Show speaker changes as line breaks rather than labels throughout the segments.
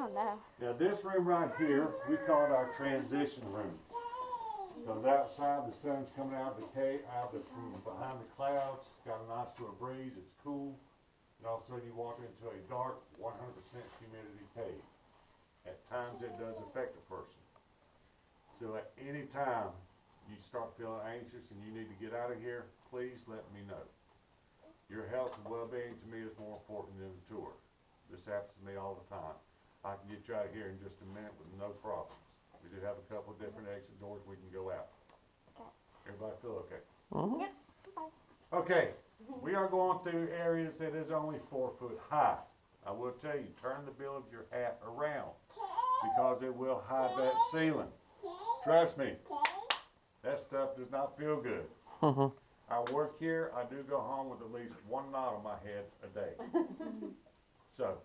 Oh no.
Now this room right here, we call it our transition room. Because outside the sun's coming out of the cave, from behind the clouds, got a nice little breeze, it's cool. And all of a sudden you walk into a dark, 100% humidity cave. At times it does affect a person. So at any time you start feeling anxious and you need to get out of here, please let me know. Your health and well-being to me is more important than the tour. This happens to me all the time. I can get you out of here in just a minute with no problems. We do have a couple of different exit doors we can go out. Everybody feel okay?
Mm-hmm.
Yep.
Okay, we are going through areas that is only 4 foot high. I will tell you, turn the bill of your hat around because it will hide that ceiling. Trust me, that stuff does not feel good. I work here, I do go home with at least one knot on my head a day. So,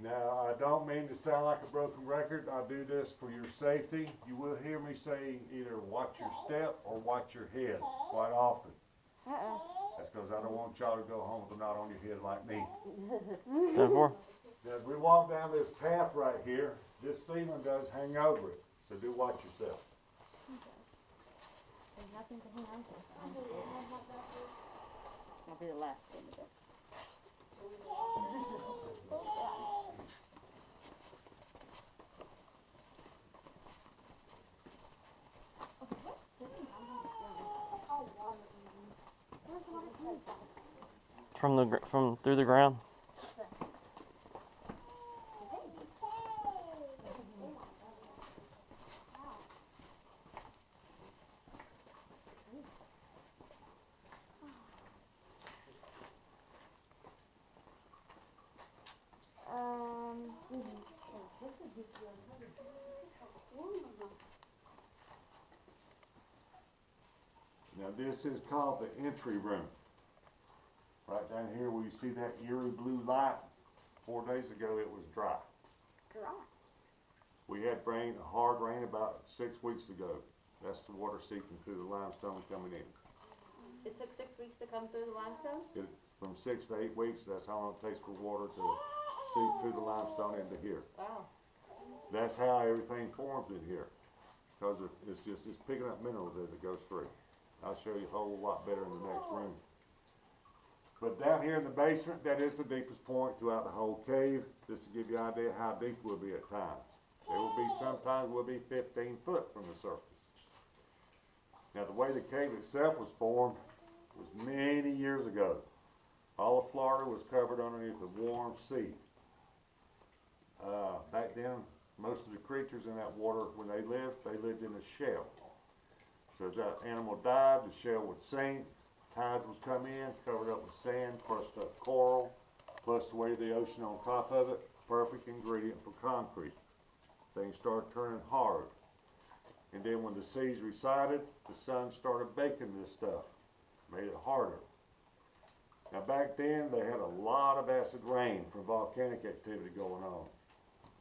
now I don't mean to sound like a broken record. I do this for your safety. You will hear me say either watch your step or watch your head quite often. That's because I don't want y'all to go home with a knot on your head like me.
10-4.
Now, as we walk down this path right here, this ceiling does hang over it, so do watch yourself.
There's nothing to hang on to. I'll be the last one to go.
From through the ground.
Now this is called the entry room. Right down here where you see that eerie blue light, 4 days ago it was dry.
Dry.
We had rain, hard rain about 6 weeks ago. That's the water seeping through the limestone coming in.
It took 6 weeks to come through the limestone?
From 6 to 8 weeks, that's how long it takes for water to seep through the limestone into here.
Wow.
That's how everything forms in here. Because it's picking up minerals as it goes through. I'll show you a whole lot better in the next room. But down here in the basement, that is the deepest point throughout the whole cave. This will give you an idea how deep we'll be at times. There will be sometimes we'll be 15 foot from the surface. Now the way the cave itself was formed was many years ago. All of Florida was covered underneath a warm sea. Back then, most of the creatures in that water, when they lived in a shell. So as that animal died, the shell would sink. Tides would come in, covered up with sand, crushed up coral, plus the weight of the ocean on top of it, perfect ingredient for concrete. Things started turning hard. And then when the seas receded, the sun started baking this stuff, made it harder. Now back then, they had a lot of acid rain from volcanic activity going on.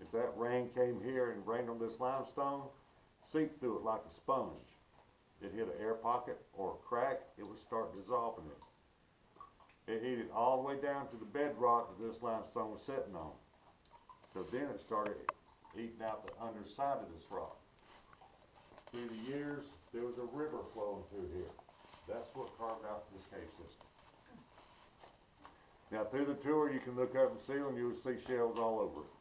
As that rain came here and rained on this limestone, seeped through it like a sponge. It hit an air pocket or a crack, it would start dissolving it. It heated all the way down to the bedrock that this limestone was sitting on. So then it started eating out the underside of this rock. Through the years, there was a river flowing through here. That's what carved out this cave system. Now through the tour, you can look up the ceiling, you'll see shells all over it.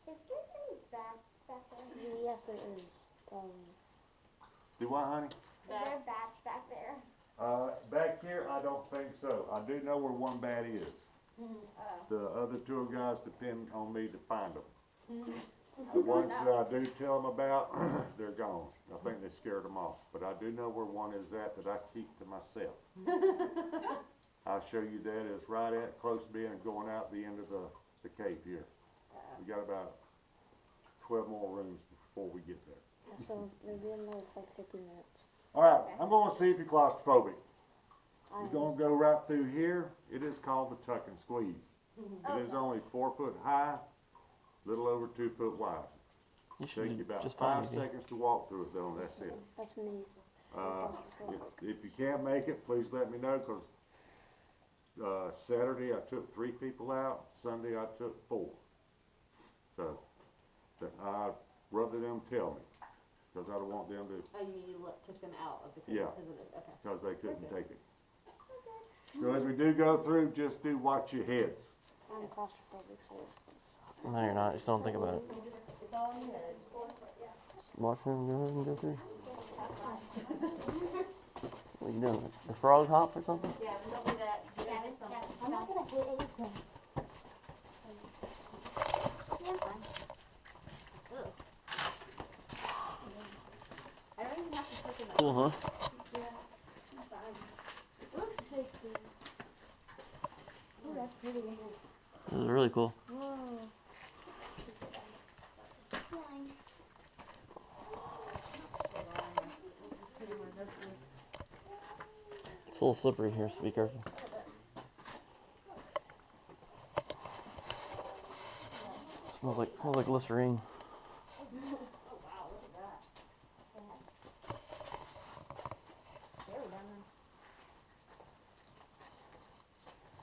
Is there any bats back there?
Yes, there is.
Do what, honey?
Are there bats back there?
Back here, I don't think so. I do know where one bat is. The other tour guys depend on me to find them. The ones that I do tell them about, they're gone. I think they scared them off. But I do know where one is at that I keep to myself. I'll show you that. It's right at close to being going out the end of the cave here. We got about 12 more rooms before we get there.
So maybe another like 50 minutes.
All right, I'm going to see if you're claustrophobic. You're going to go right through here. It is called the tuck and squeeze. It is only 4 foot high, little over 2 foot wide.
You
Take you
should
about
just
5
find me.
seconds to walk through it though, and that's it.
That's me.
If you can't make it, please let me know, because Saturday I took 3 people out, Sunday I took 4. So, I'd rather them tell me, because I don't want them to,
Oh, you mean you took them out of the cage
Yeah.
because of it? Okay.
because they couldn't take it. So as we do go through, just do watch your heads.
I'm claustrophobic, so it's
No, you're not. Just don't think about it.
it's all in your head.
Just watch him go ahead and go through. What are you doing? The frog hop or something?
Yeah, don't do that. Do that is something.
I'm not gonna hit anything. Yeah, I'm fine.
Ugh. I don't even have to put them
Cool, huh?
Yeah, I'm fine. It looks shaky. Ooh, that's really good.
This is really cool.
Whoa. Fine.
It's a little slippery here, so be careful. Smells like Listerine.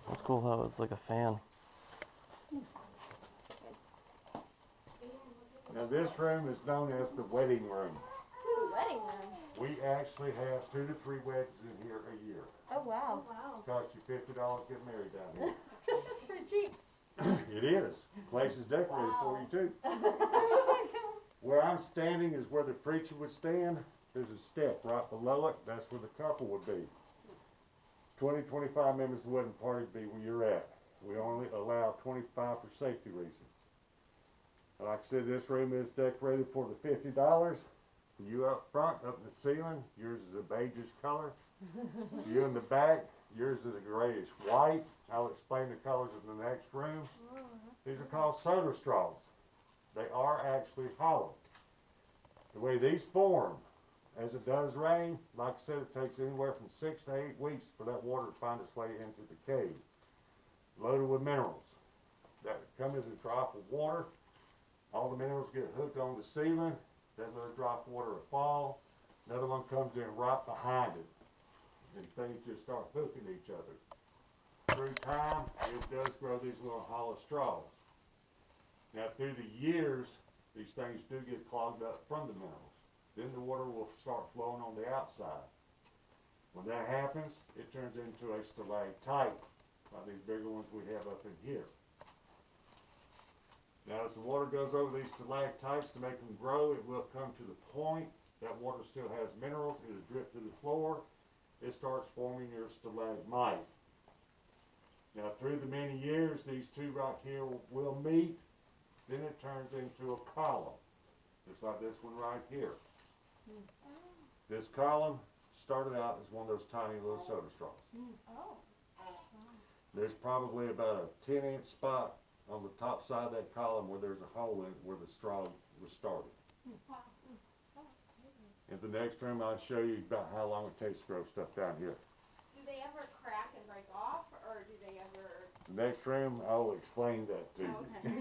That's cool how it's like a fan.
Now this room is known as the wedding room.
Wedding room.
We actually have 2 to 3 weddings in here a year.
Oh wow.
Cost you $50 to get married down here.
That's pretty cheap.
It is. Place is decorated for you too. Where I'm standing is where the preacher would stand. There's a step right below it. That's where the couple would be. 20, 25 members of the wedding party would be where you're at. We only allow 25 for safety reasons. Like I said, this room is decorated for the $50. You up front, up in the ceiling, yours is a beigeish color. You in the back, yours is a grayish white. I'll explain the colors in the next room. These are called soda straws. They are actually hollow. The way these form, as it does rain, like I said, it takes anywhere from 6 to 8 weeks for that water to find its way into the cave. Loaded with minerals that come as a drop of water. All the minerals get hooked on the ceiling. That little drop of water will fall. Another one comes in right behind it. And things just start hooking each other. Through time, it does grow these little hollow straws. Now through the years, these things do get clogged up from the minerals. Then the water will start flowing on the outside. When that happens, it turns into a stalactite, like these bigger ones we have up in here. Now as the water goes over these stalactites to make them grow, it will come to the point that water still has minerals. It is dripped to the floor. It starts forming your stalagmite. Now through the many years, these two right here will meet. Then it turns into a column, just like this one right here. This column started out as one of those tiny little soda straws. There's probably about a 10-inch spot on the top side of that column where there's a hole in it where the straw was started. In the next room, I'll show you about how long it takes to grow stuff down here.
Do they ever crack and break off, or do they ever?
The next room, I'll explain that to you.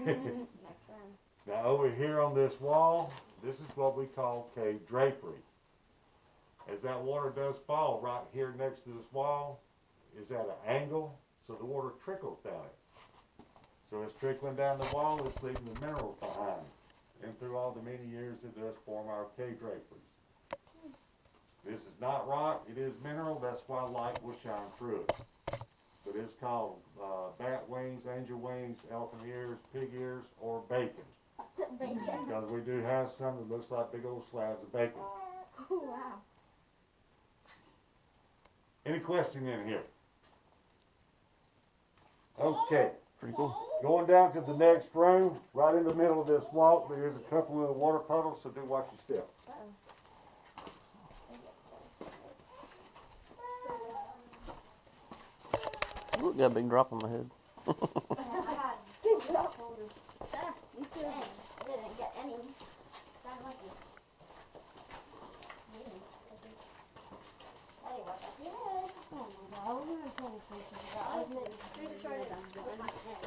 Okay.
Next round.
Now over here on this wall, this is what we call cave drapery. As that water does fall right here next to this wall, is at an angle, so the water trickles down it. So it's trickling down the wall, it's leaving the minerals behind. And through all the many years, it does form our cave draperies. This is not rock, it is mineral, that's why light will shine through it. But it's called bat wings, angel wings, elephant ears, pig ears, or bacon.
Bacon.
Because we do have some that looks like big old slabs of bacon.
Oh, wow.
Any question in here? Okay,
Pretty cool.
going down to the next room, right in the middle of this walk, there's a couple of water puddles, so do watch your step.
Ooh, got a big drop on my head.
I got big drop holder. Me too. I didn't get any. Not lucky. Hey, what's up your head? Oh my god, I was gonna tell you something. I was going to short it up with my head.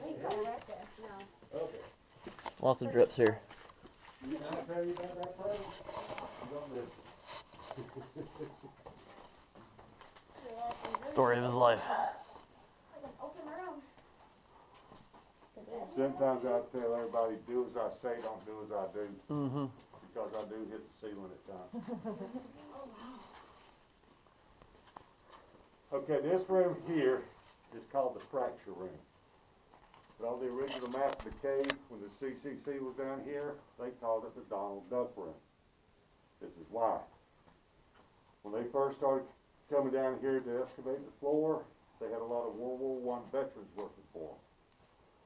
We got it right there. No.
Okay.
Lots of drips here.
Can I tell you about that place? You don't listen.
Story of his life.
Like an open room.
Sometimes I tell everybody, do as I say, don't do as I do,
Mm-hmm.
because I do hit the ceiling at times. Okay, this room here is called the fracture room. But on the original map of the cave, when the CCC was down here, they called it the Donald Duck room. This is why. When they first started coming down here to excavate the floor, they had a lot of World War I veterans working for them.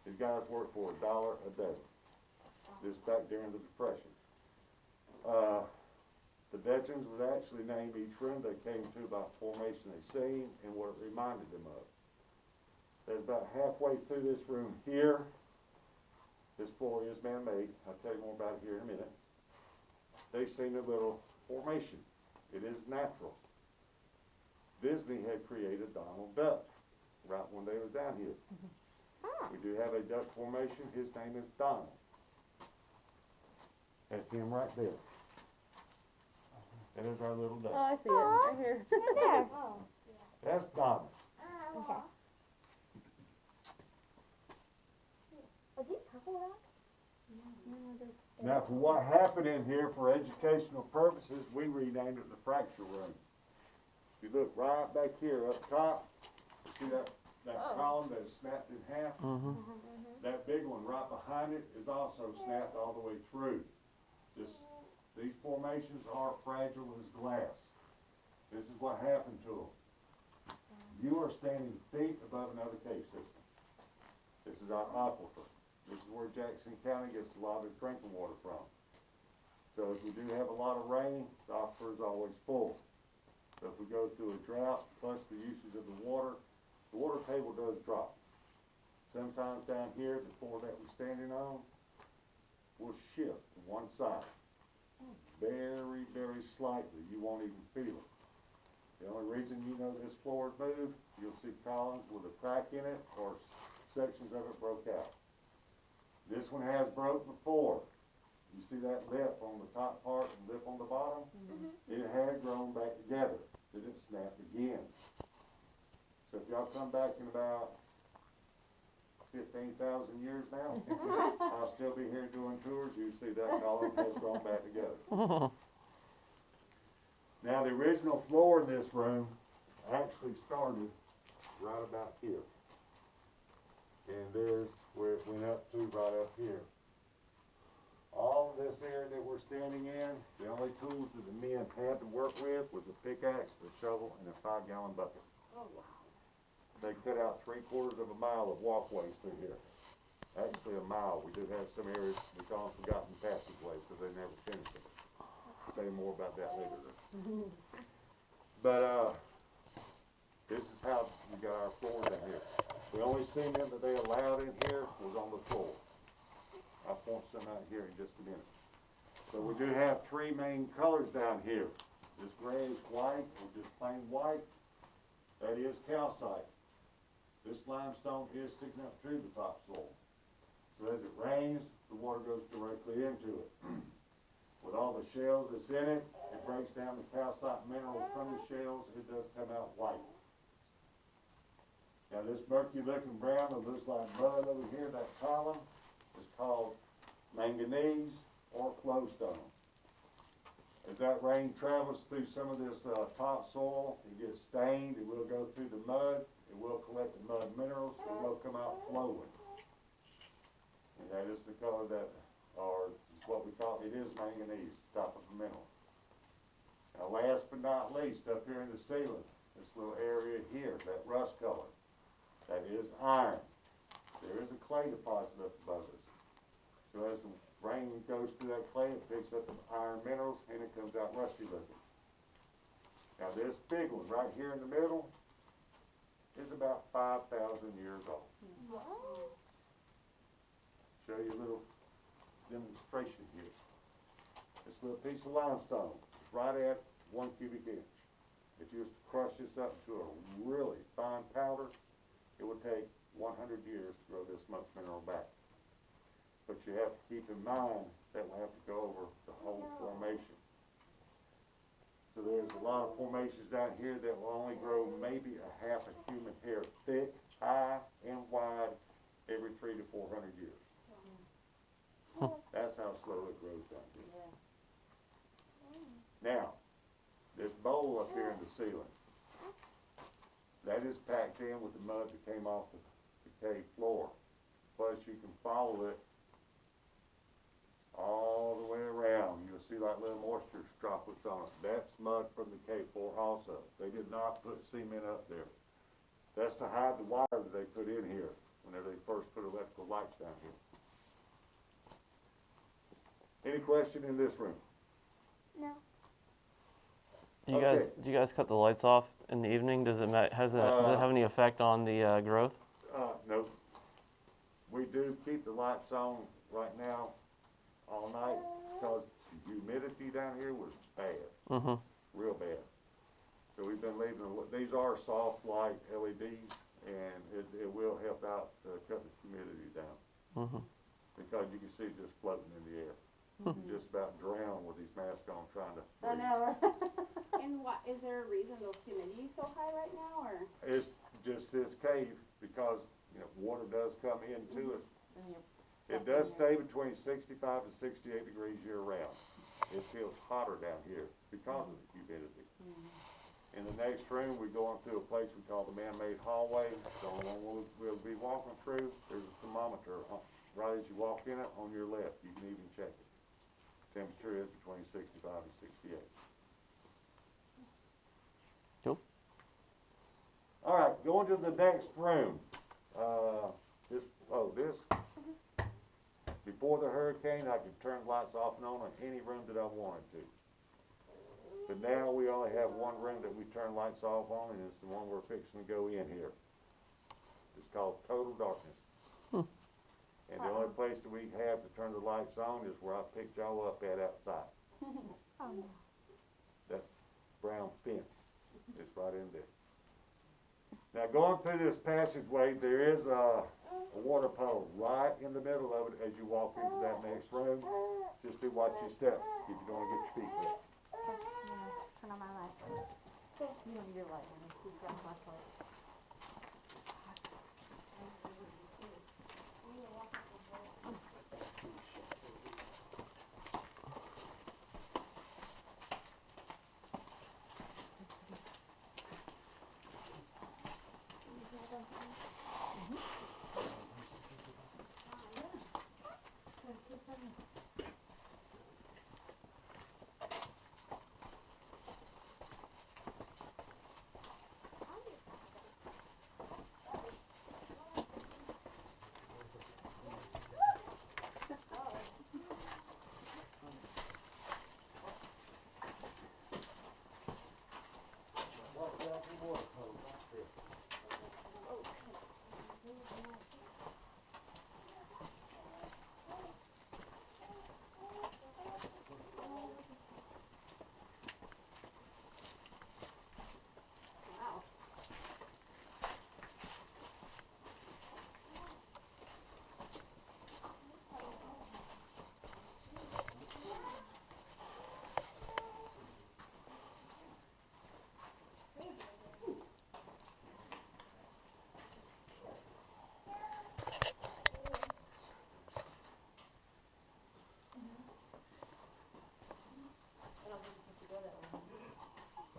These guys worked for $1 a day. This back during the Depression. The veterans would actually name each room they came to by formation they seen and what it reminded them of. There's about halfway through this room here. This floor is man-made. I'll tell you more about it here in a minute. They've seen a little formation. It is natural. Disney had created Donald Duck right when they was down here. We do have a duck formation. His name is Donald. That's him right there. That is our little duck.
Oh, I see it right here.
There.
That's Donald.
Okay. Are these purple rocks?
Now, for what happened in here for educational purposes, we renamed it the fracture room. If you look right back here up top, see that column that is snapped in half?
Mm-hmm.
That big one right behind it is also snapped all the way through. These formations are fragile as glass. This is what happened to them. You are standing feet above another cave system. This is our aquifer. This is where Jackson County gets a lot of its drinking water from. So if we do have a lot of rain, the aquifer is always full. So if we go through a drought, plus the usage of the water table does drop. Sometimes down here, the floor that we're standing on will shift to one side. Very, very slightly. You won't even feel it. The only reason you know this floor is moved, you'll see columns with a crack in it or sections of it broke out. This one has broke before. You see that lip on the top part and lip on the bottom? It had grown back together. It didn't snap again. So if y'all come back in about 15,000 years now, I'll still be here doing tours. You see that column has grown back together. Now the original floor in this room actually started right about here. And there's where it went up to right up here. All of this area that we're standing in, the only tools that the men had to work with was a pickaxe, a shovel, and a 5-gallon bucket.
Oh, wow.
They cut out 3/4 of a mile of walkways through here. Actually a mile. We do have some areas we call them forgotten passageways because they never finished them. I'll tell you more about that later. But this is how we got our floor down here. The only cement that they allowed in here was on the floor. I'll point some out here in just a minute. So we do have 3 main colors down here. This grayish white, or just plain white, that is calcite. This limestone is sticking up through the topsoil. So as it rains, the water goes directly into it. With all the shells that's in it, it breaks down the calcite mineral from the shells, it does come out white. Now this murky looking brown that looks like mud over here, that column, is called manganese or flowstone. As that rain travels through some of this topsoil, it gets stained, it will go through the mud, it will collect the mud minerals, it will come out flowing. And that is the color that, or what we call, it is manganese, type of mineral. Now last but not least, up here in the ceiling, this little area here, that rust color, that is iron. There is a clay deposit up above us. So as the rain goes through that clay, it picks up the iron minerals and it comes out rusty looking. Now this big one right here in the middle is about 5,000 years old.
What?
Show you a little demonstration here. This little piece of limestone is right at 1 cubic inch. If you was to crush this up into a really fine powder, it would take 100 years to grow this much mineral back. But you have to keep in mind that we'll have to go over the whole formation. So there's a lot of formations down here that will only grow maybe a half a human hair thick, high, and wide every 300 to 400 years. slow it grows down here. Now, this bowl up here in the ceiling, that is packed in with the mud that came off the cave floor. Plus you can follow it all the way around. You'll see like little moisture droplets on it. That's mud from the cave floor also. They did not put cement up there. That's to hide the wire that they put in here whenever they first put electrical lights down here. Any question in this room?
No.
Do you guys cut the lights off in the evening? Does it does it have any effect on the growth?
No. We do keep the lights on right now all night because the humidity down here was bad, real bad. So we've been leaving, these are soft light LEDs, and it will help out cut the humidity down. Because you can see it just floating in the air. You just about drown with these masks on trying to breathe.
I know.
And what, is there a reason the humidity is so high right now, or?
It's just this cave because, you know, water does come into it. It does stay between 65 to 68 degrees year round. It feels hotter down here because of the humidity. In the next room, we go into a place we call the man-made hallway. So we'll be walking through. There's a thermometer right as you walk in it on your left. You can even check it. Temperature is between 65 and 68.
Cool.
All right, going to the next room. This. Before the hurricane, I could turn lights off and on in any room that I wanted to. But now we only have one room that we turn lights off on, and it's the one we're fixing to go in here. It's called total darkness. And the only place that we have to turn the lights on is where I picked y'all up at outside. That brown fence is right in there. Now going through this passageway, there is a water puddle right in the middle of it as you walk into that next room. Just do watch your step if you don't want to get your feet wet.
Turn on my light. You don't need your light, honey. Please grab my light.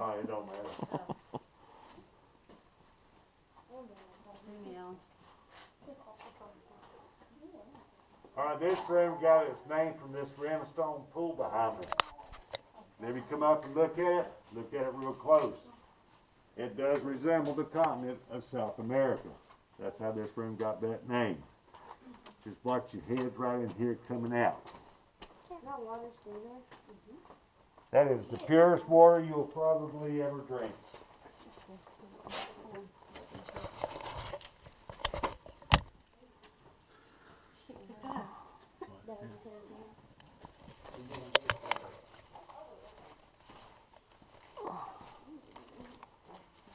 Oh, it don't matter. All right, this room got its name from this limestone pool behind me. And if you come up and look at it real close. It does resemble the continent of South America. That's how this room got that name. Just watch your heads right in here coming out.
That water stay there?
That is the purest water you'll probably ever drink.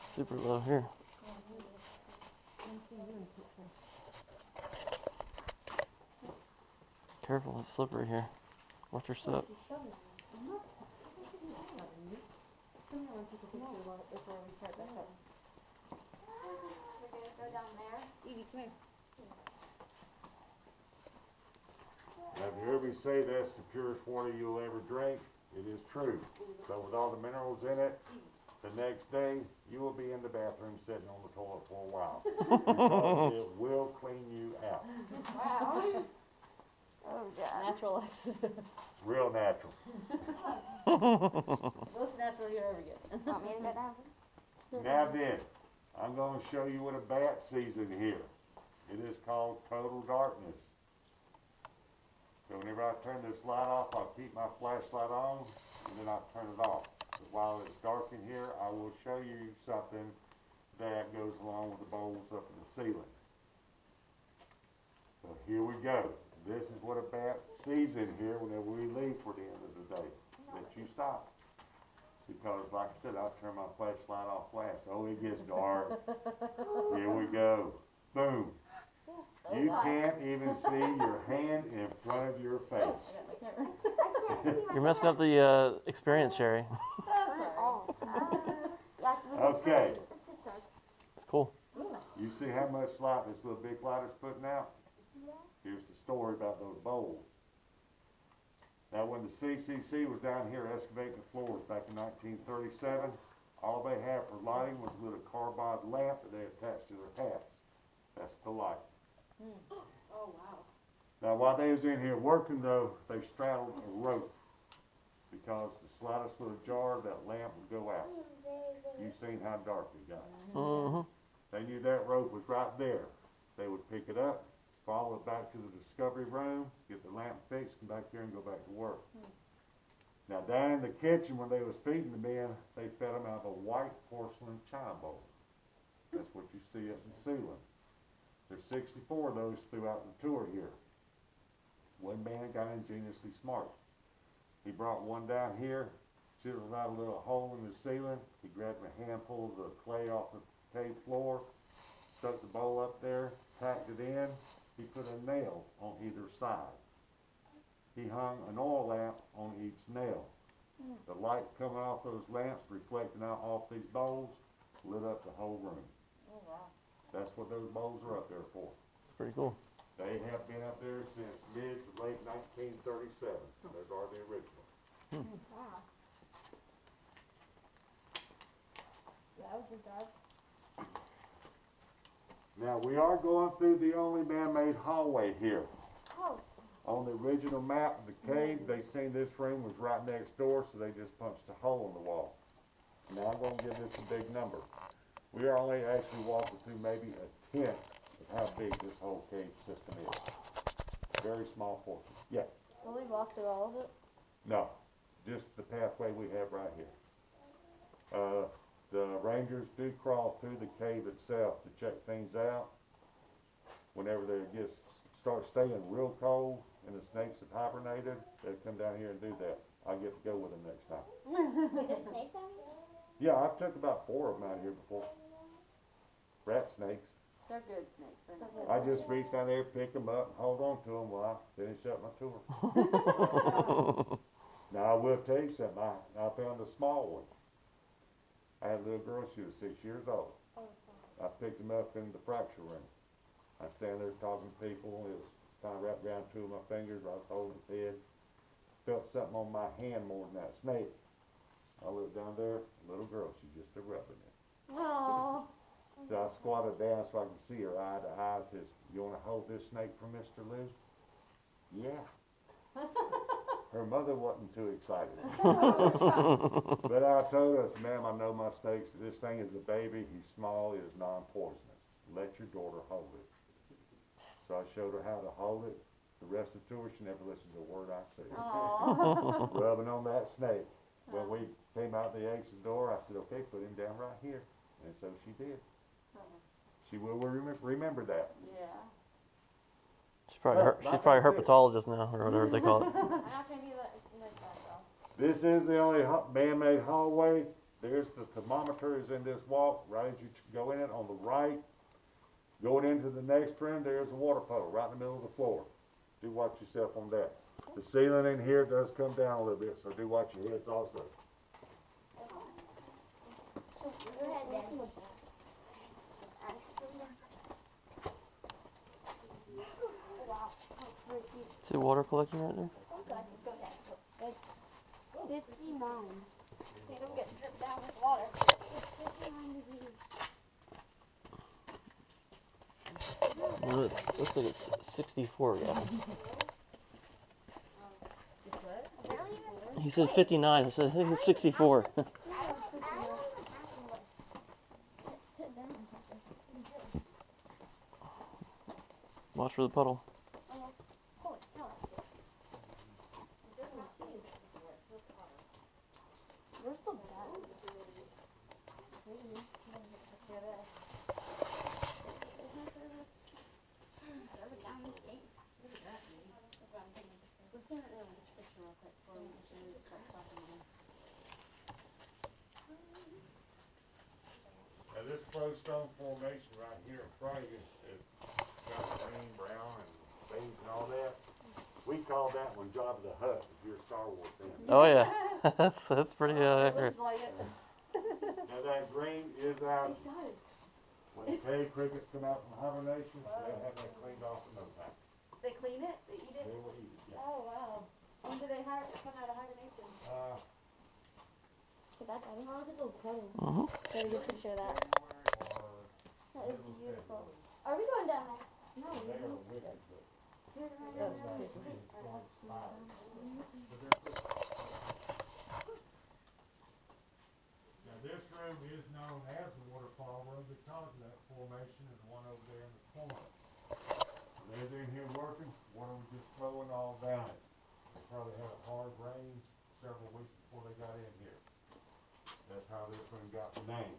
Super low here. Careful, it's slippery here. Watch your step.
We're gonna go down there.
Evie, come here.
Now, if you hear me say that's the purest water you'll ever drink, it is true. So with all the minerals in it, the next day, you will be in the bathroom sitting on the toilet for a while. Because it will clean you out.
Wow.
Oh, God.
Natural.
Real natural.
Most natural you ever get.
Want me to go down?
Now then, I'm going to show you what a bat sees in here. It is called total darkness. So whenever I turn this light off, I'll keep my flashlight on, and then I'll turn it off. But while it's dark in here, I will show you something that goes along with the bowls up in the ceiling. So here we go. This is what a bat sees in here whenever we leave for the end of the day. Let you stop. Because like I said, I'll turn my flashlight off last. Oh, it gets dark. Here we go. Boom. You can't even see your hand in front of your face.
I can't see my
You're messing up the experience, Sherry.
Oh.
Okay.
It's cool.
You see how much light this little big light is putting out? Here's the story about those bowls. Now, when the CCC was down here excavating the floors back in 1937, all they had for lighting was a little carbide lamp that they attached to their hats. That's the light.
Oh, wow.
Now, while they was in here working, though, they straddled a rope because the slightest little jar, that lamp would go out. You've seen how dark it got.
Mm-hmm.
They knew that rope was right there. They would pick it up, follow it back to the discovery room, get the lamp fixed, come back here and go back to work. Now, down in the kitchen, when they was feeding the men, they fed them out of a white porcelain china bowl. That's what you see up in the ceiling. There's 64 of those throughout the tour here. One man got ingeniously smart. He brought one down here, chiseled out a little hole in the ceiling. He grabbed a handful of the clay off the cave floor, stuck the bowl up there, tacked it in. He put a nail on either side. He hung an oil lamp on each nail. The light coming off those lamps, reflecting out off these bowls, lit up the whole room.
Oh, wow.
That's what those bowls are up there for.
It's pretty cool.
They have been up there since mid to late 1937. Those are the original.
Wow. That was the dark.
Now, we are going through the only man-made hallway here.
Oh.
On the original map of the cave, they seen this room was right next door, so they just punched a hole in the wall. Now, I'm going to give this a big number. We are only actually walking through maybe a tenth of how big this whole cave system is. Very small portion. Yeah.
Will we walk through all of it?
No, just the pathway we have right here. The rangers do crawl through the cave itself to check things out. Whenever they start staying real cold and the snakes have hibernated, they come down here and do that. I get to go with them next time.
Wait, there's snakes down here?
Yeah, I've took about 4 of them out here before. Rat snakes.
They're good snakes. They're not
I just reach down there, pick them up, and hold on to them while I finish up my tour. Now, I will tell you something. I found a small one. I had a little girl, she was 6 years old. I picked him up in the fracture room. I stand there talking to people. It was kind of wrapped around 2 of my fingers. I was holding his head. Felt something on my hand more than that snake. I looked down there, little girl, she's just a rubbing it.
Oh.
So I squatted down so I could see her eye to eye. Says, "You want to hold this snake for Mr. Lou?" Yeah. Her mother wasn't too excited. But I told her, I said, "Ma'am, I know my snakes. This thing is a baby. He's small. He is non-poisonous. Let your daughter hold it." So I showed her how to hold it. The rest of the tour, she never listened to a word I said.
Oh.
Rubbing on that snake. When we came out the exit door, I said, "Okay, put him down right here." And so she did. She will remember that.
Yeah.
She's probably herpetologist now, or whatever they call it.
I'm not going to be like that, though.
This is the only man-made hallway. There's the thermometer is in this walk. Right as you go in it on the right, going into the next room, there's a water puddle right in the middle of the floor. Do watch yourself on that. The ceiling in here does come down a little bit, so do watch your heads also.
Go ahead, Daddy. Wow.
See water collecting right there?
Okay, go down.
It's 59.
You don't get dripped down with water.
It's 59 degrees.
Well, looks like it's 64 gallon.
Really?
He said 59. I said I think it's 64.
I don't sit down.
Watch for the puddle.
Holy cow.
Where's the bag?
Service down this gate.
Let's stand right there and get your picture real quick before we start talking again.
Now this flowstone formation right here in front of you is got green, brown, and beige and all that. We call that one Jabba the Hutt if you're a Star Wars fan.
Oh yeah, that's pretty accurate.
Looks like it.
Now that green is out.
It does.
When cave crickets come out from hibernation, they have that cleaned off in no time.
They clean it? They eat
They
it?
will eat it, yeah.
Oh, wow. When do they come out of hibernation?
So that's I want to go puddle.
Mhm.
Got a good picture of that.
Or
That is beautiful.
Are we going down there?
No,
they are wicked, but
That's creepy.
now this room is known as the waterfall room because of that formation and the one over there in the corner. When they're in here working, water was just flowing all down it. They probably had a hard rain several weeks before they got in here. That's how this room got the name.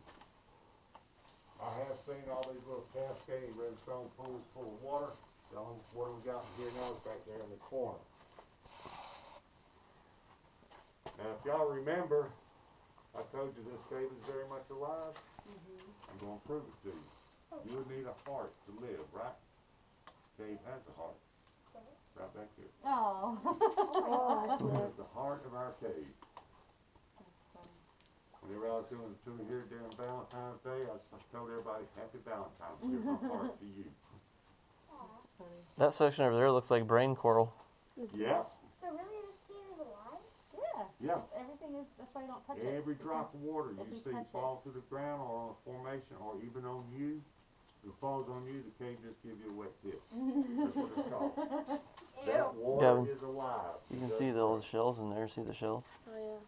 I have seen all these little cascading redstone pools full of water. The only water we got in here now is back there in the corner. Now if y'all remember, I told you this cave is very much alive. I'm going to prove it to you. You would need a heart to live, right? Cave has a heart. Right back here.
Oh.
Oh, I see it.
It's the heart of our cave. Whenever I was doing the tour here during Valentine's Day, I told everybody, Happy Valentine's. Here's my heart to you.
That section over there looks like brain coral.
Yeah,
So really this cave is alive?
Yeah.
yeah.
Everything is, that's why you don't touch it.
Every drop of water you
If you
see
touch it.
fall to the ground or on a formation or even on you, if it falls on you, the cave just gives you a wet kiss. That's what it's called. That water
Gavin,
is alive.
You can see the old shells in there. See the shells?
Oh yeah.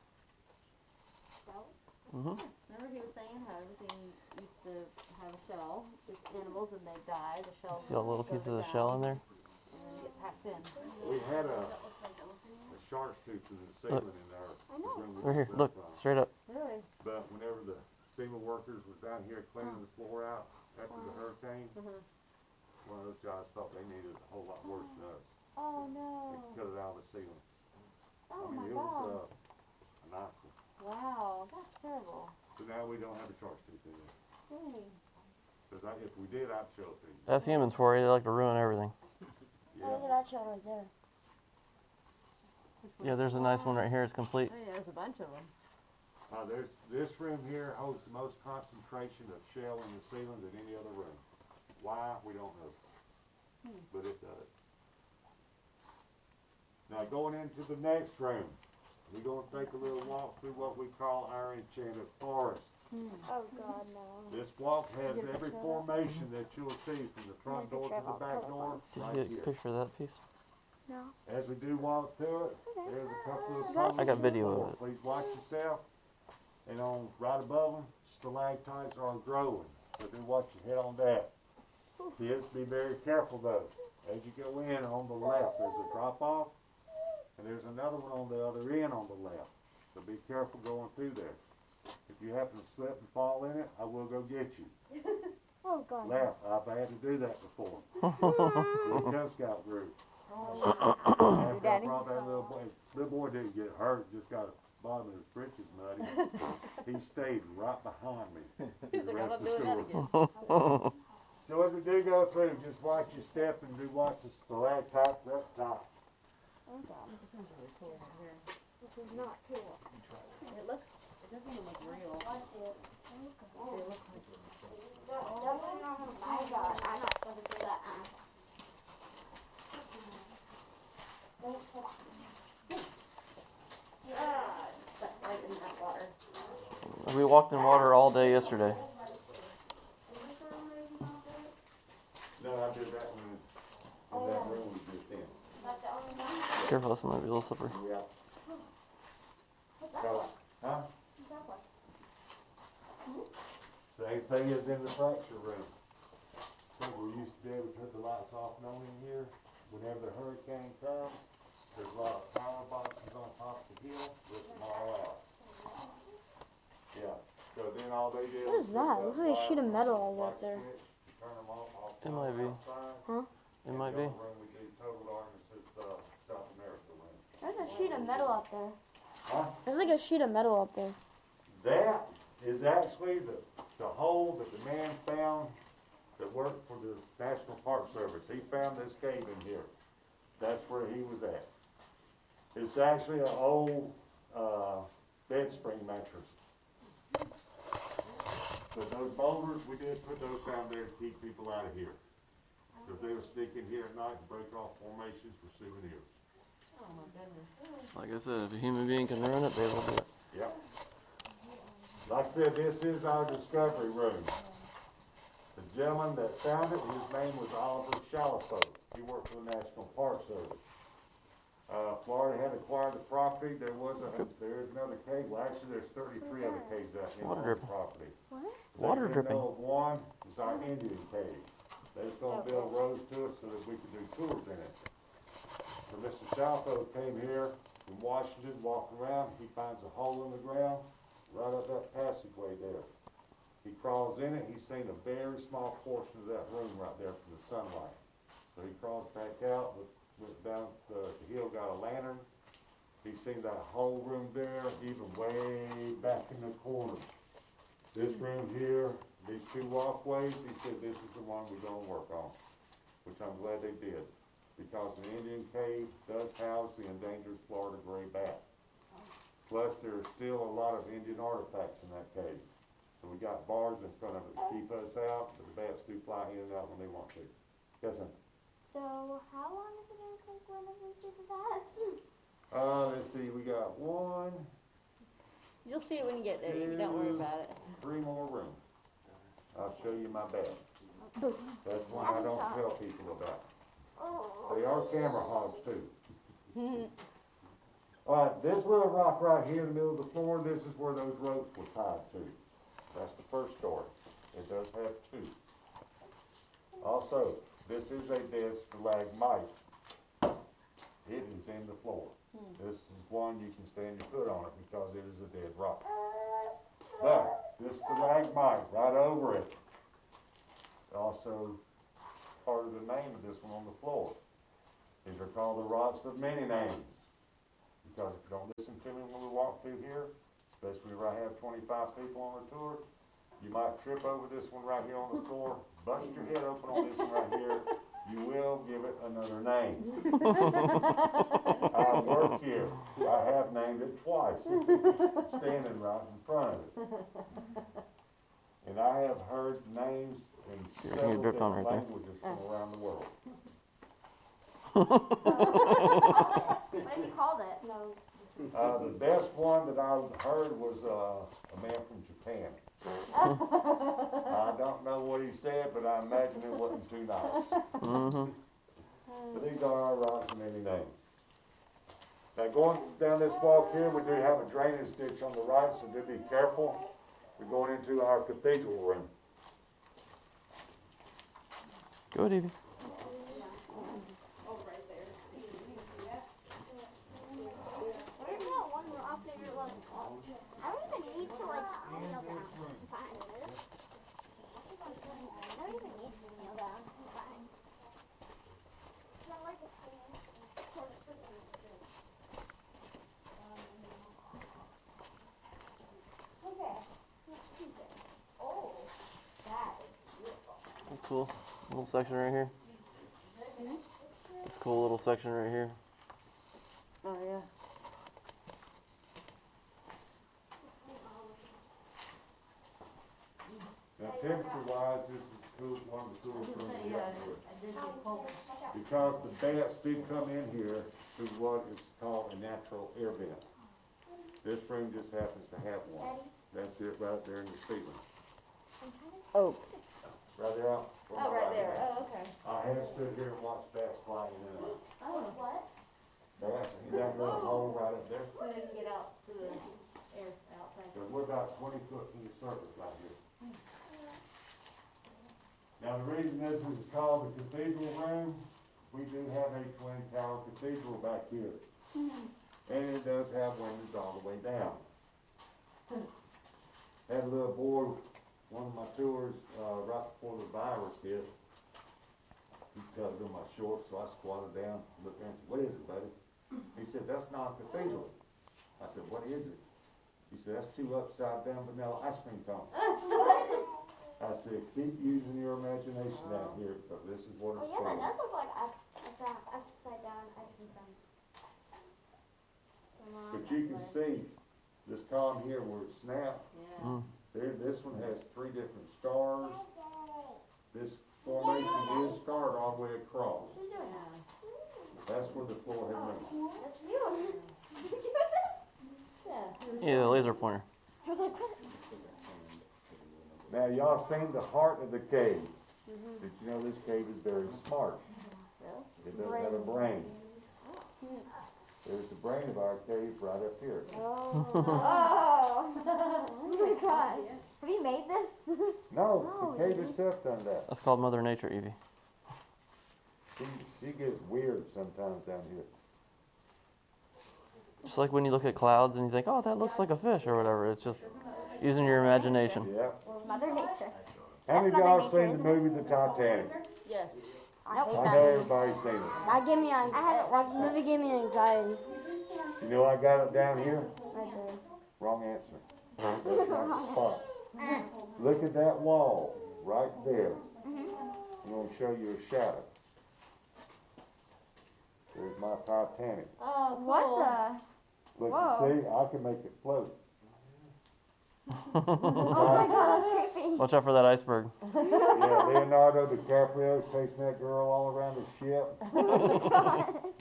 Mhm.
Remember he was saying how everything used to have a shell, with animals, and they die, the shell.
See all the little
goes
pieces of
down,
shell in there?
And then get packed in.
We had a shark's tooth in the ceiling in there.
I know.
Right here. Look, straight up.
Really?
But whenever the FEMA workers was down here cleaning the floor out after the hurricane, one of those guys thought they needed a whole lot worse than us.
Oh,
They
no.
cut it out of the ceiling.
Oh,
I mean,
my
it
God.
was a nice one.
Wow, that's terrible.
So now we don't have a shark's tooth in there.
Really?
Because if we did, I'd show it to you.
That's humans for you. They like to ruin everything.
Oh,
Yeah.
look at that shell right there.
Yeah, there's a nice one right here. It's complete.
Oh, yeah, there's a bunch of them.
There's this room here holds the most concentration of shell in the ceiling than any other room. Why, we don't know. But it does. Now going into the next room, we're going to take a little walk through what we call our enchanted forest.
Oh God, no.
This walk has every formation that you'll see from the front door to the back door
Did you
right
get a
here.
picture of that piece?
No.
As we do walk through it, there's a couple of posts
I got
on the
video of
floor.
it.
Please watch yourself. And on right above them, stalactites are growing. So do watch your head on that. Kids, be very careful though. As you go in on the left, there's a drop off, and there's another one on the other end on the left. So be careful going through there. If you happen to slip and fall in it, I will go get you.
Oh God.
Laugh, I've had to do that before. With the Cub Scout group. After I brought that little boy didn't get hurt, just got the bottom of his britches muddy. He stayed right behind me through the rest of the story. So as we do go through, just watch your step and do watch the stalactites up top.
Oh God.
Really cool in here.
This is not cool.
It doesn't even look real.
I see it.
They look like
Definitely not. My God, I'm not supposed to do that.
walked in water all day yesterday.
No, I did that one in that room we just in.
That's the only one.
Careful, this might be a little slippery.
Yeah.
What's that
So,
for?
huh?
What's that for?
Same thing as in the fracture room. Think we used to be able to put the lights off and on in here. Whenever the hurricane comes, there's a lot of power boxes on top of the hill, rip them all out. Yeah, so then all they did
What
was
is
put
that? It looks like a sheet of metal all
light
up there.
switch, turn them off
It might be.
outside.
Huh?
It might be.
The other room we do total darkness is the South America room.
There's a sheet of metal up there.
Huh?
There's like a sheet of metal up there.
That is actually the hole that the man found that worked for the National Park Service. He found this cave in here. That's where he was at. It's actually an old bed spring mattress. But those boulders, we did put those down there to keep people out of here. Because they would sneak in here at night and break off formations for souvenirs.
Oh my goodness.
Like I said, if a human being can ruin it, they will do it.
Yep. Like I said, this is our discovery room. The gentleman that found it, his name was Oliver Shalifo. He worked for the National Park Service. Florida had acquired the property. There is another cave. Well, actually, there's 33 other caves out in
Water
the
dripping.
property.
What?
Water
They
dripping.
know of one is our Indian cave. They was gonna build roads to it so that we could do tours in it. So Mr. Shalfo came here from Washington, walking around, he finds a hole in the ground, right up that passageway there. He crawls in it, he's seen a very small portion of that room right there from the sunlight. So he crawls back out, went down the hill, got a lantern. He's seen that whole room there, even way back in the corner. This room here, these two walkways, he said this is the one we're gonna work on, which I'm glad they did. Because the Indian cave does house the endangered Florida gray bat. Plus, there are still a lot of Indian artifacts in that cave. So we got bars in front of it to keep us out, but the bats do fly in and out when they want to. Yes, sir?
So, how long is it gonna take whenever we see the bats?
Let's see, we got one,
You'll see it when you get there. Don't worry about it.
3 more rooms. I'll show you my bats. That's one I don't tell people about.
Oh.
They are camera hogs too. All right, this little rock right here in the middle of the floor, this is where those ropes were tied to. That's the first story. It does have 2. Also, this is a dead stalagmite. It is in the floor. This is one you can stand your foot on it because it is a dead rock. But this stalagmite right over it, also part of the name of this one on the floor. These are called the rocks of many names. Because if you don't listen to me when we walk through here, especially if I have 25 people on the tour, you might trip over this one right here on the floor, bust your head open on this one right here. You will give it another name. I work here. I have named it twice, standing right in front of it. And I have heard names in
You're
several
dripped on
different
right there.
languages from around the world.
What have you called it?
No.
The best one that I heard was a man from Japan. I don't know what he said, but I imagine it wasn't too nice.
Mm-hmm.
But these are our rocks and many names. Now going down this walk here, we do have a drainage ditch on the right, so do be careful. We're going into our cathedral room.
Go, Davey.
Where's that one rock that you're like, oh, I don't even need to like kneel down and find it. I don't even need to kneel down and find it. I like a stand. Okay, let's see this. Oh, that is beautiful.
That's cool. Little section right here. This cool little section right here.
Oh yeah.
Now temperature-wise, this is cool, one of the coolest rooms we got to it.
I did get cold.
Because the bats do come in here through what is called a natural air vent. This room just happens to have one.
Ready?
That's it right there in the ceiling.
Oh.
Right there out.
Oh, right there. Oh, okay.
I have stood here and watched bats flying in and out.
Oh, what?
Bats, in that little hole right up there.
So they can get out to the air outside.
But we're about 20 foot from the surface right here. Now, the reason this is called the cathedral room, we do have a twin tower cathedral back here. And it does have windows all the way down. Had a little boy, one of my tours, right before the virus hit. He tugged on my shorts, so I squatted down, looked and said, "What is it, buddy?" He said, "That's not a cathedral." I said, "What is it?" He said, "That's 2 upside down vanilla ice cream cones." I said, "Keep using your imagination down here, because this is what
Oh
it's
yeah, that
for."
does look like upside down ice cream cones.
But you can see this column here where it snapped.
Yeah.
There, this one has 3 different stars. This formation is scarred all the way across.
Yeah.
That's where the floor had moved.
That's you.
Yeah.
Yeah, the laser pointer.
I was like, what?
Now, y'all seen the heart of the cave. Did you know this cave is very smart? It does have a brain. There's the brain of our cave right up here.
Oh. Oh my god. Have you made this?
No, the cave itself done that.
That's called Mother Nature, Evie.
She gets weird sometimes down here.
Just like when you look at clouds and you think, oh, that looks like a fish or whatever. It's just using your imagination.
Yeah.
Mother Nature.
How many of
That's
y'all
Mother
seen
Nature,
the
isn't it?
movie The Titanic?
Yes.
I hate
I
that
know
movie.
everybody's seen it.
That gave me that movie gave me anxiety.
You know I got it down here?
Right there.
Wrong answer. That's not the spot. Look at that wall right there. I'm going to show you a shadow. There's my Titanic.
Oh, cool.
What the?
Look,
Whoa.
you see, I can make it float.
Oh my god, that's creepy.
Watch out for that iceberg.
Yeah, Leonardo DiCaprio's chasing that girl all around the ship.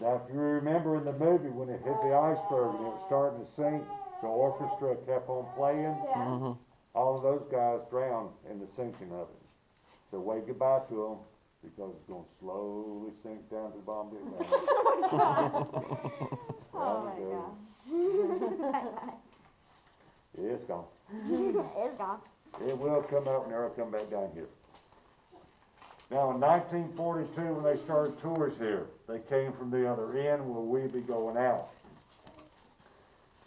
Now, if you remember in the movie when it hit the iceberg and it was starting to sink, the orchestra kept on playing.
Hmm.
All of those guys drowned in the sinking of it. So wave goodbye to them because it's going to slowly sink down to the bottom of the Atlantic.
Oh my gosh.
It's gone.
It's gone.
It will come up and it'll come back down here. Now in 1942 when they started tours here, they came from the other end where we'd be going out.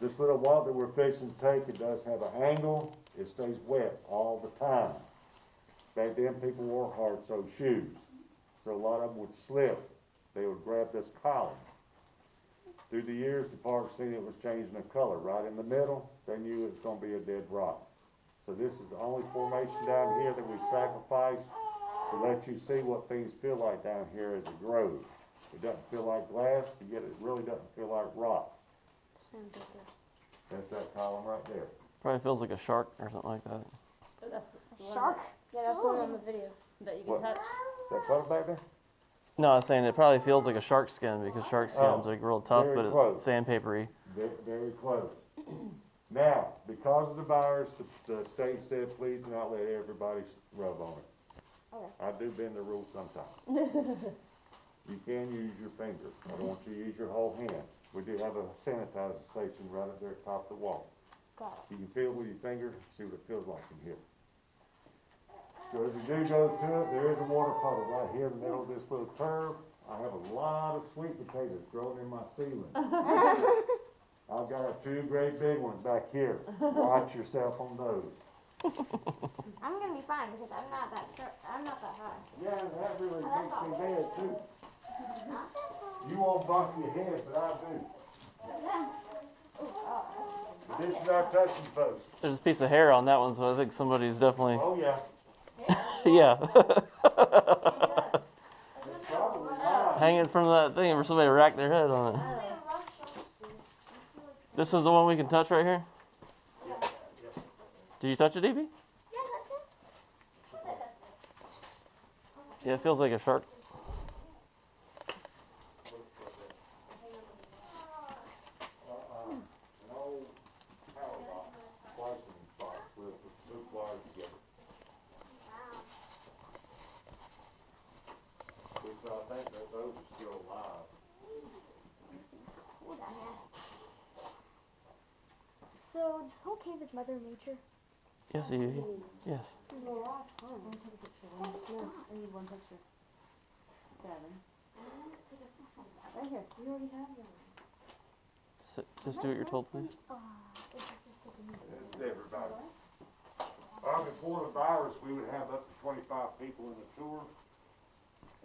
This little walk that we're fixing to take, it does have an angle. It stays wet all the time. Back then people wore hard-soled shoes. So a lot of them would slip. They would grab this column. Through the years, the park seen it was changing the color. Right in the middle, they knew it was going to be a dead rock. So this is the only formation down here that we sacrificed to let you see what things feel like down here as it grows. It doesn't feel like glass, but yet it really doesn't feel like rock. That's that column right there.
Probably feels like a shark or something like that.
That's the one
Shark?
Yeah, that's the one on the video.
that you
What?
can touch.
That color back there?
No, I was saying it probably feels like a shark skin because shark skin's
Oh,
like real tough,
very
but
close.
it's sandpapery.
Very, very close. Now, because of the virus, the state said, please do not let everybody rub on it.
Okay.
I do bend the rules sometimes. You can use your finger. I don't want you to use your whole hand. We do have a sanitizer station right up there at the top of the wall.
Got
You can feel with your finger, see what it feels like in here. So as you do go to it, there is a water puddle right here in the middle of this little curve. I have a lot of sweet potatoes growing in my ceiling. I've got 2 great big ones back here. Watch yourself on those.
I'm gonna be fine because I'm not that short. I'm not that high.
Yeah, that really
Oh, that's
makes me
all.
mad too.
Not that high.
You won't bump your head, but I do.
Yeah. Ooh, oh.
This is our touching post.
There's a piece of hair on that one, so I think somebody's definitely,
Oh yeah.
yeah,
It's probably mine.
hanging from that thing for somebody to rack their head on it. This is the one we can touch right here? Did you touch it, Evie?
Yeah, that's it.
Yeah, it feels like a shark.
An old power box splicing spot.
So this whole cave is Mother Nature.
Yes, Evie. Yes.
Well, last time. Let me take a picture. I need one picture. Gavin. Right here. We already have one.
Just do what you're told, please.
This is everybody. Before the virus, we would have up to 25 people in the tour.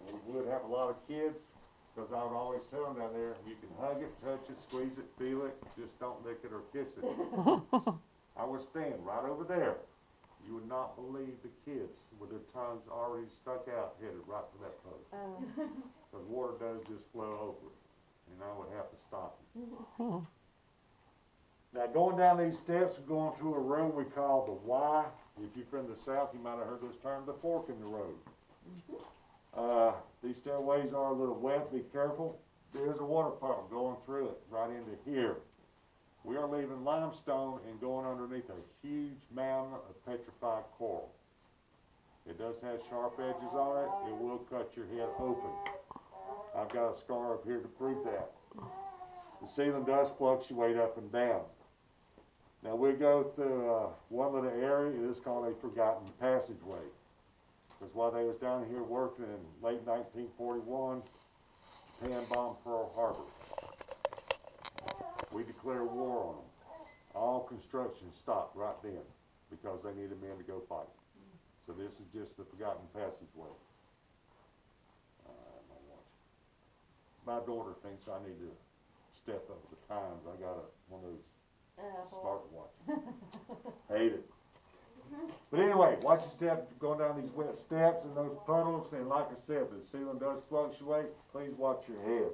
And we would have a lot of kids, because I would always tell them down there, you can hug it, touch it, squeeze it, feel it, just don't lick it or kiss it. I would stand right over there. You would not believe the kids with their tongues already stuck out, headed right for that post. The water does just flow over it, and I would have to stop it. Now, going down these steps, we're going to a room we call the Y. If you're from the south, you might have heard this term, the fork in the road. These stairways are a little wet, be careful. There's a water puddle going through it, right into here. We are leaving limestone and going underneath a huge mountain of petrified coral. It does have sharp edges on it. It will cut your head open. I've got a scar up here to prove that. The ceiling does fluctuate up and down. Now we go through one little area. It is called a forgotten passageway. Because while they was down here working in late 1941, Japan bombed Pearl Harbor. We declared war on them. All construction stopped right then because they needed men to go fight. So this is just the forgotten passageway. My daughter thinks I need to step up the times. I got one of those smartwatches. Hate it. But anyway, watch your step going down these wet steps and those puddles. And like I said, the ceiling does fluctuate. Please watch your head.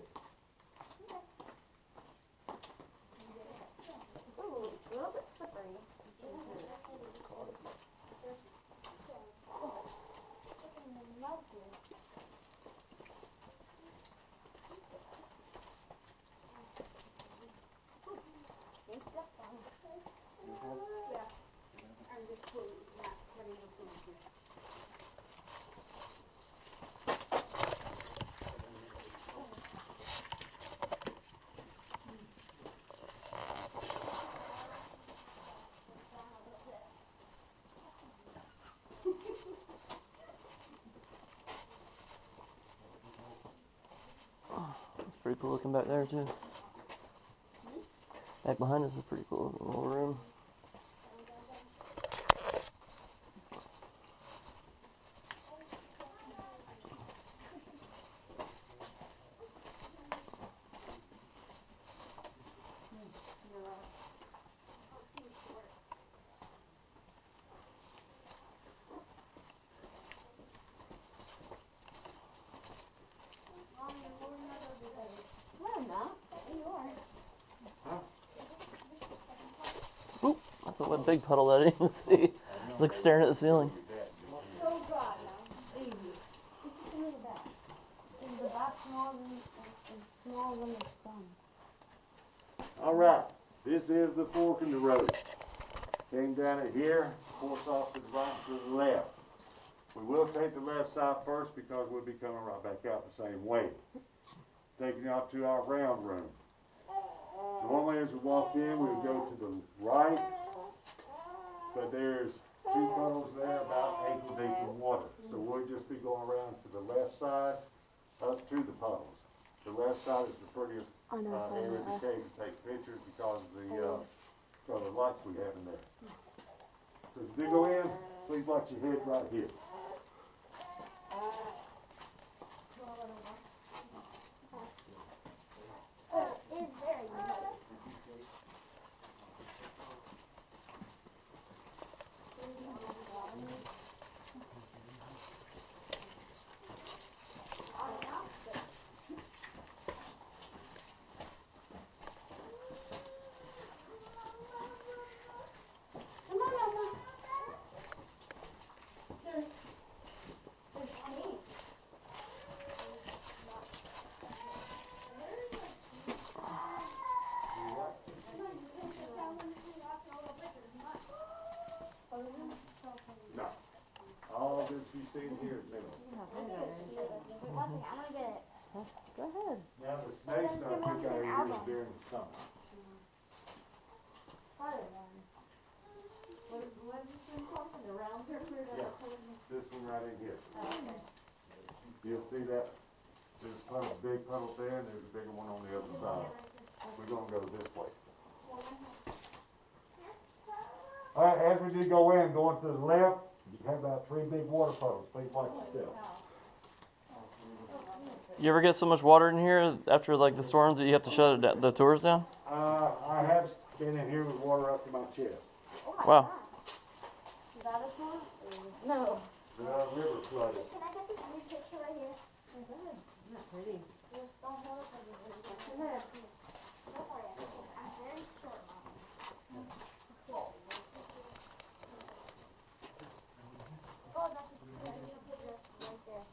Ooh, it's a little bit slippery.
It's pretty cool looking back there too. Back behind us is a pretty cool little room. Oop, that's a big puddle that I didn't even see. Like staring at the ceiling.
All right, this is the fork in the road. Came down it here, course off to the right to the left. We will take the left side first because we'll be coming right back out the same way. Taking you out to our round room. Normally as we walk in, we would go to the right, but there's two puddles there about ankle deep in water. So we'll just be going around to the left side, up to the puddles. The left side is the prettiest area of the cave to take pictures because of the lights we have in there. So if you do go in, please watch your head right here.
It is very nice.
No. All of this you see here is mineral.
I'm gonna get it.
Go ahead.
Now the snakes, I think I use during the summer.
Fire line. What is this thing called? The round pepper?
Yeah. This one right in here.
Oh, okay.
You'll see that, there's a puddle, big puddle there, and there's a bigger one on the other side. We're gonna go this way. Alright, as we do go in, going to the left, you have about 3 big water puddles, please watch yourself.
You ever get so much water in here after like the storms that you have to shut the tours down?
I have been in here with water up to my chest.
Wow.
Is that a swamp? No.
The river flooded.
Can I get this new picture right here?
Not pretty.
Just don't hold it for me.
Yeah.
Don't worry, I'm very short, Mom. Oh, that's a new picture right there.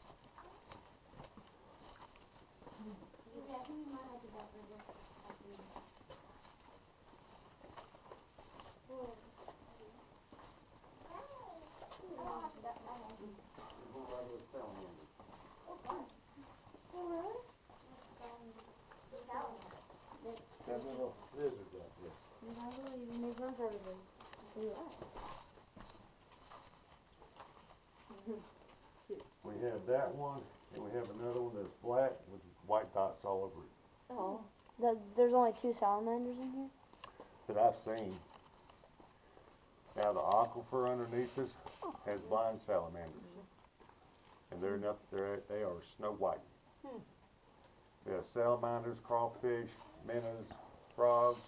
That little lizard up there. We have that one, and we have another one that's black with white dots all over it.
Oh. There's only 2 salamanders in here?
That I've seen. Now the aquifer underneath us has blind salamanders. And they are snow white. We have salamanders, crawfish, minnows, frogs.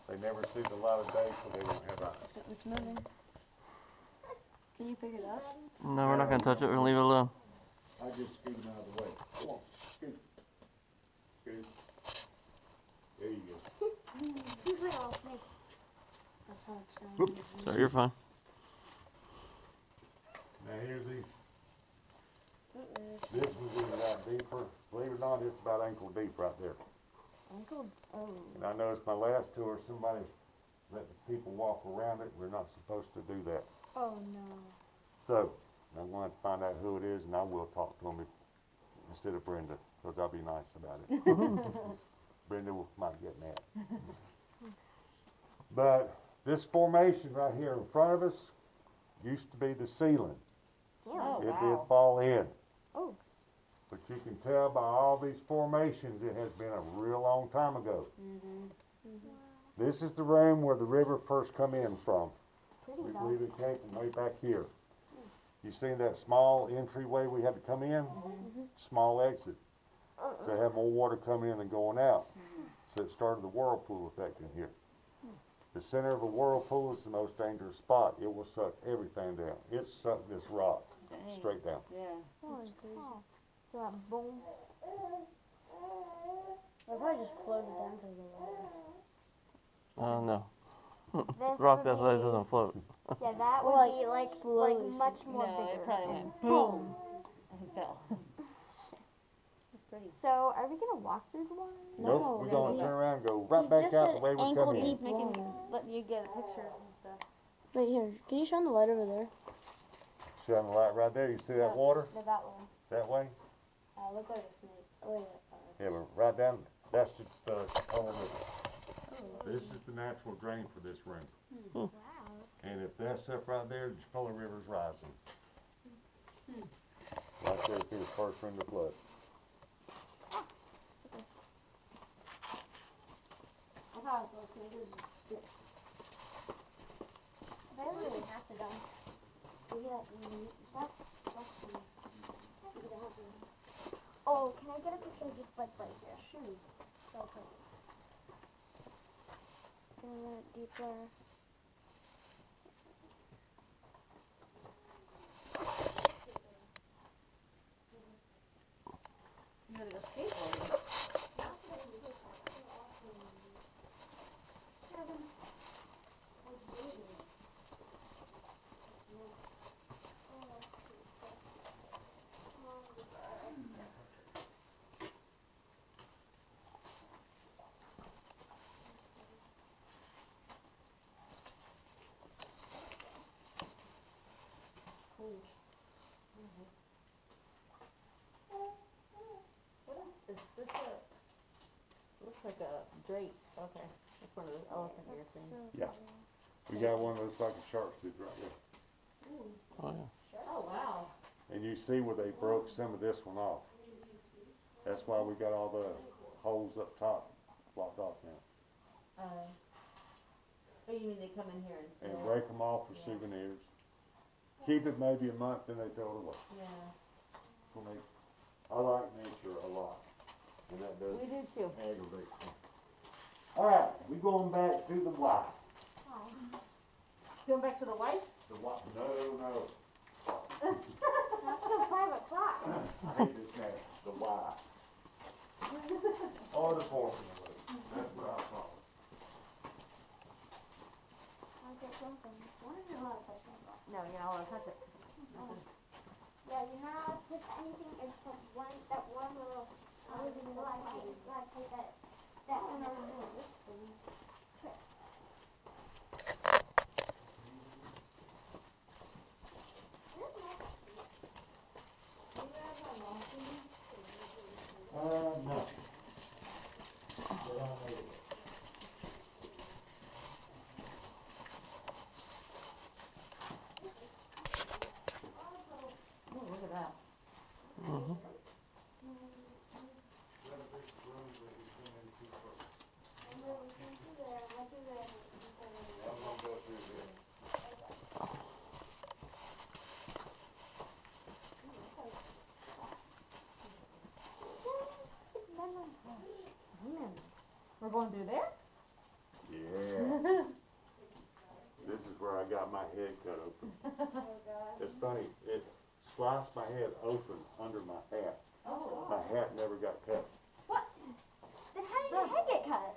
They never see the light of day, so they don't have eyes.
It's moving. Can you pick it up?
No, we're not gonna touch it. We're gonna leave it alone.
I just scoot them out of the way. Come on, scoot. Scoot. There you go.
He's like a snake.
That's how it sounds.
Whoop. Sorry, you're fine.
Now here's these. This one's even out deeper. Believe it or not, it's about ankle deep right there.
Uncle? Oh.
And I noticed my last tour, somebody let the people walk around it. We're not supposed to do that.
Oh no.
So, I'm going to find out who it is, and I will talk to them instead of Brenda, because I'll be nice about it. Brenda might get mad. But this formation right here in front of us used to be the ceiling.
Oh,
It did
wow.
fall in.
Oh.
But you can tell by all these formations, it has been a real long time ago. This is the room where the river first come in from. We believe it came from way back here. You seen that small entryway we had to come in? Small exit. So it had more water coming in than going out. So it started the whirlpool effect in here. The center of a whirlpool is the most dangerous spot. It will suck everything down. It sucked this rock straight down.
Yeah.
Oh, that's crazy. So that boom. I probably just floated down because of the water.
No.
This
Rock
would
that size
be-
doesn't float.
Yeah, that
Well,
would
like,
be like
slowly
much
sinking.
more
No,
bigger.
it probably went boom and fell. It's pretty.
So, are we gonna walk through the water?
Nope,
No,
we're
no,
gonna
no.
turn around and go right
He
back
just
out
said
the way we
ankle
come in.
deep.
Making,
Water.
letting you get pictures and stuff.
Wait, here. Can you shine the light over there?
Shine the light right there. You see that water?
No, that one.
That way?
Look like a snake. Oh, yeah.
Yeah, but right down, that's the Chipola River. This is the natural drain for this room.
Wow.
And if that's up right there, the Chipola River's rising. Right there through the first room to flood.
I thought I saw a snake. It was a stick.
They don't even have to go.
Look at that. Stop.
Oh, can I get a picture just like right here?
Shoot.
So pretty.
A little deeper.
You gotta go skateboarding. What is this? Looks like a drape. Okay. That's one of those elephant ear things.
Yeah. We got one that looks like a shark's tooth right there.
Oh yeah.
Oh, wow.
And you see where they broke some of this one off. That's why we got all the holes up top blocked off now.
Oh, you mean they come in here and
And
sell?
break them off for souvenirs. Keep it maybe a month, then they throw it away.
Yeah.
When they, I like nature a lot. And that does
We do too.
aggravate me. Alright, we going back to the why.
Going back to the white?
The why, no.
That's a private class.
I hate this name, the why. Or the formula, that's what I call it.
I'll get something. Why are you allowed to touch me?
No, you're not allowed to touch it.
Yeah, you're not allowed to touch anything except that one little stalactite that kind of removes.
No.
Oh, look at that.
Mm-hmm.
We're going through there?
Yeah. This is where I got my head cut open. It's funny, it sliced my head open under my hat.
Oh.
My hat never got cut.
Then how did your head get cut?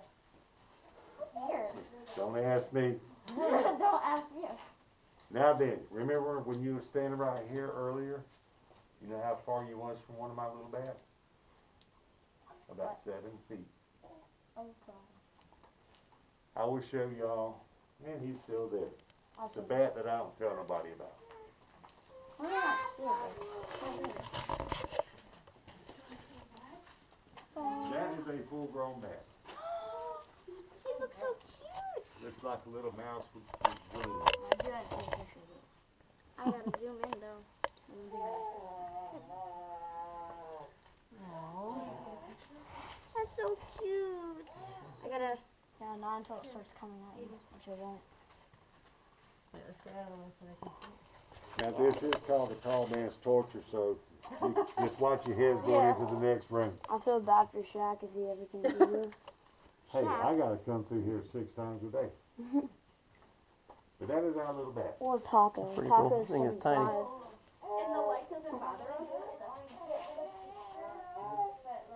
That's weird.
Don't ask me.
Don't ask you.
Now then, remember when you were standing right here earlier? You know how far you was from one of my little bats? About 7 feet.
Oh God.
I will show y'all, and he's still there. It's a bat that I don't tell nobody about.
Why not see it?
That is a full-grown bat.
She looks so cute.
Looks like a little mouse with wings.
I do have to take a picture of this. I gotta zoom in though. That's so cute. I gotta. Yeah, not until it starts coming at you, which it won't.
Wait, let's get out of the way so I can see.
Now this is called the tall man's torture, so you just watch your heads going into the next room.
I feel bad for Shaq if he ever can do this.
Hey, I gotta come through here 6 times a day. But that is our little bat.
Or Taco.
That's pretty cool.
Taco's
I think it's
some
tiny.
size.
And the light doesn't bother us?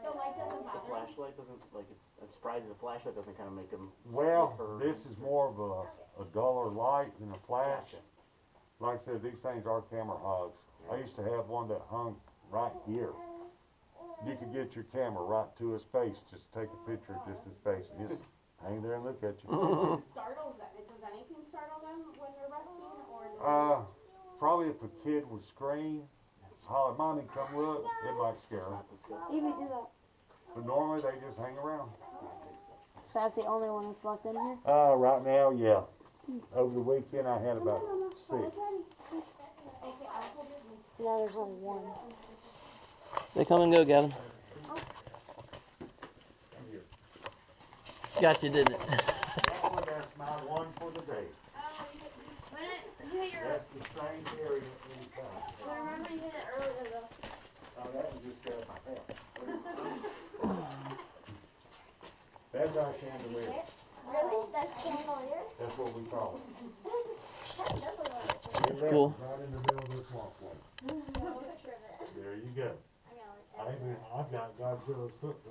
The light doesn't
The
bother us?
flashlight doesn't, like, I'm surprised the flashlight doesn't kind of make them.
Well, this is more of a duller light than a flash.
Gotcha.
Like I said, these things are camera hogs. I used to have one that hung right here. You could get your camera right to his face, just take a picture of just his face, and just hang there and look at you.
Startles them. Does anything startle them when they're resting, or?
Probably if a kid would scream, holler, "Mommy, come look," it might scare
It's
them.
not disgusting.
Evie, do that.
But normally they just hang around.
It's not big stuff.
So that's the only one that's left in here?
Right now, yeah. Over the weekend I had about 6.
Yeah, there's only one.
They come and go, Gavin. Got you, didn't it?
That's my one for the day.
You hit your.
That's the same area anytime.
I remember you hit it earlier though.
Oh, that was just my hat. That's our chandelier.
Really? That's chandelier?
That's what we call it.
That does look like
That's cool.
Right in the middle of this walkway.
a picture of it.
There you go.
I got like
I've got Godzilla's footprint